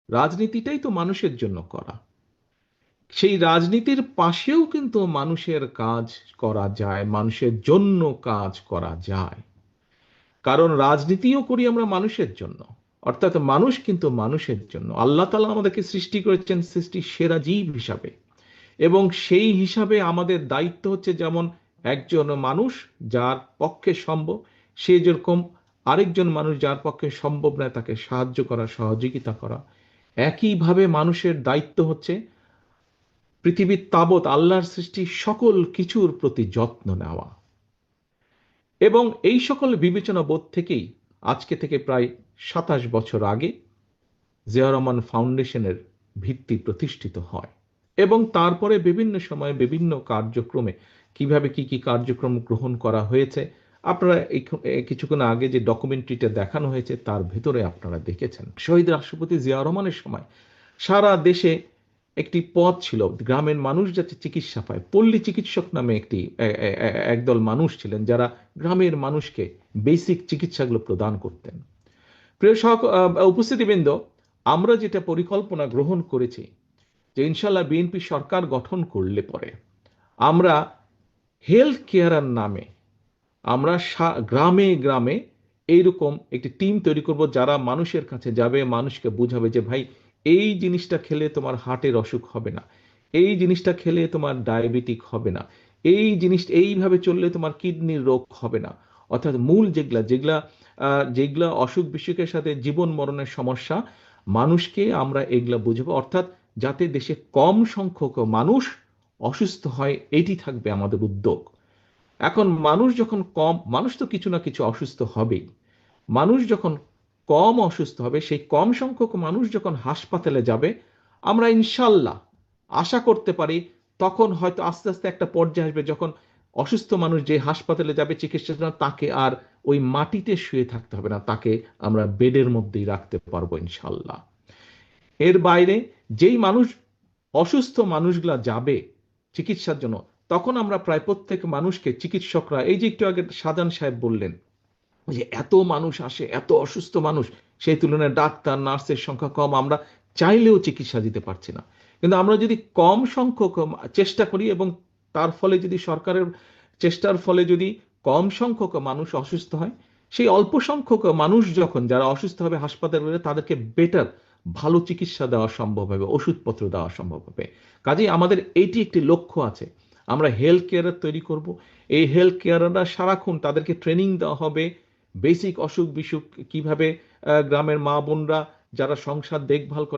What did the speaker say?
রাজনীতিটাই তো মানুষের জন্য করা। সেই রাজনীতির পাশেও কিন্তু মানুষের কাজ করা যায়, মানুষের জন্য কাজ করা যায়। কারণ রাজনীতিও করি আমরা মানুষের জন্য, অর্থাৎ মানুষ কিন্তু মানুষের জন্য। আল্লাহ তাআলা আমাদেরকে সৃষ্টি করেছেন সৃষ্টির সেরা জীব হিসাবে, এবং সেই হিসাবে আমাদের দায়িত্ব হচ্ছে যেমন একজন মানুষ যার পক্ষে সম্ভব, সে যেরকম আরেকজন মানুষ যার পক্ষে সম্ভব নয় তাকে সাহায্য করা, সহযোগিতা করা। একইভাবে মানুষের দায়িত্ব হচ্ছে পৃথিবীর তাবৎ আল্লাহর সৃষ্টি সকল কিছুর প্রতি যত্ন নেওয়া। এবং এই সকল বিবেচনা বোধ থেকেই আজকে থেকে প্রায় ২৭ বছর আগে জিয়া রহমান ফাউন্ডেশনের ভিত্তি প্রতিষ্ঠিত হয়। এবং তারপরে বিভিন্ন সময়ে বিভিন্ন কার্যক্রমে কিভাবে কি কি কার্যক্রম গ্রহণ করা হয়েছে আপনারা কিছুক্ষণ আগে যে ডকুমেন্টারিটা দেখানো হয়েছে তার ভেতরে আপনারা দেখেছেন। শহীদ রাষ্ট্রপতি জিয়া রহমানের সময় সারা দেশে একটি পথ ছিল, গ্রামের মানুষ যাতে চিকিৎসা পায়। পল্লী চিকিৎসক নামে একদল মানুষ ছিলেন যারা গ্রামের মানুষকে বেসিক চিকিৎসাগুলো প্রদান করতেন। প্রিয় উপস্থিতিবৃন্দ, আমরা যেটা পরিকল্পনা গ্রহণ করেছি যে ইনশাল্লাহ বিএনপি সরকার গঠন করলে পরে আমরা হেলথ কেয়ারের নামে আমরা গ্রামে গ্রামে এইরকম একটি টিম তৈরি করব যারা মানুষের কাছে যাবে, মানুষকে বুঝাবে যে ভাই এই জিনিসটা খেলে তোমার হার্টের অসুখ হবে না, এই জিনিসটা খেলে তোমার ডায়াবেটিক হবে না, এই জিনিস এইভাবে চললে তোমার কিডনির রোগ হবে না। অর্থাৎ মূল যেগুলা যেগুলা যেগুলা অসুখ বিসুখের সাথে জীবন মরণের সমস্যা, মানুষকে আমরা এগুলা বুঝবো। অর্থাৎ যাতে দেশে কম সংখ্যক মানুষ অসুস্থ হয়, এটি থাকবে আমাদের উদ্যোগ। এখন মানুষ যখন কম, মানুষ তো কিছু না কিছু অসুস্থ হবেই। মানুষ যখন কম অসুস্থ হবে, সেই কম সংখ্যক মানুষ যখন হাসপাতালে যাবে, আমরা ইনশাল্লাহ আশা করতে পারি তখন হয়তো আস্তে আস্তে একটা পর্যায়ে আসবে যখন অসুস্থ মানুষ যে হাসপাতালে যাবে চিকিৎসার জন্য, তাকে আর ওই মাটিতে শুয়ে থাকতে হবে না, তাকে আমরা বেডের মধ্যেই রাখতে পারবো ইনশাল্লাহ। এর বাইরে যেই মানুষ অসুস্থ মানুষগুলা যাবে চিকিৎসার জন্য, তখন আমরা প্রায় প্রত্যেক মানুষকে চিকিৎসকরা, এই যে একটু আগে শাহজাহান সাহেব বললেন যে এত মানুষ আসে, এত অসুস্থ মানুষ, সেই তুলনায় ডাক্তার নার্সের সংখ্যা কম, আমরা চাইলেও চিকিৎসা দিতে পারছি না। কিন্তু আমরা যদি কম সংখ্যক চেষ্টা করি এবং তার ফলে যদি সরকারের চেষ্টার ফলে যদি কম সংখ্যক মানুষ অসুস্থ হয়, সেই অল্প সংখ্যক মানুষ যখন যারা অসুস্থ হবে হাসপাতালে, তাদেরকে বেটার ভালো চিকিৎসা দেওয়া সম্ভব হবে, ওষুধপত্র দেওয়া সম্ভব হবে। কাজেই আমাদের এইটি একটি লক্ষ্য আছে, আমরা হেলথ কেয়ার তৈরি করব। এই হেলথ কেয়াররা সারাক্ষণ তাদেরকে ট্রেনিং দেওয়া হবে বেসিক অসুখ বিসুখ কিভাবে গ্রামের মা বোনরা যারা সংসার দেখভাল করে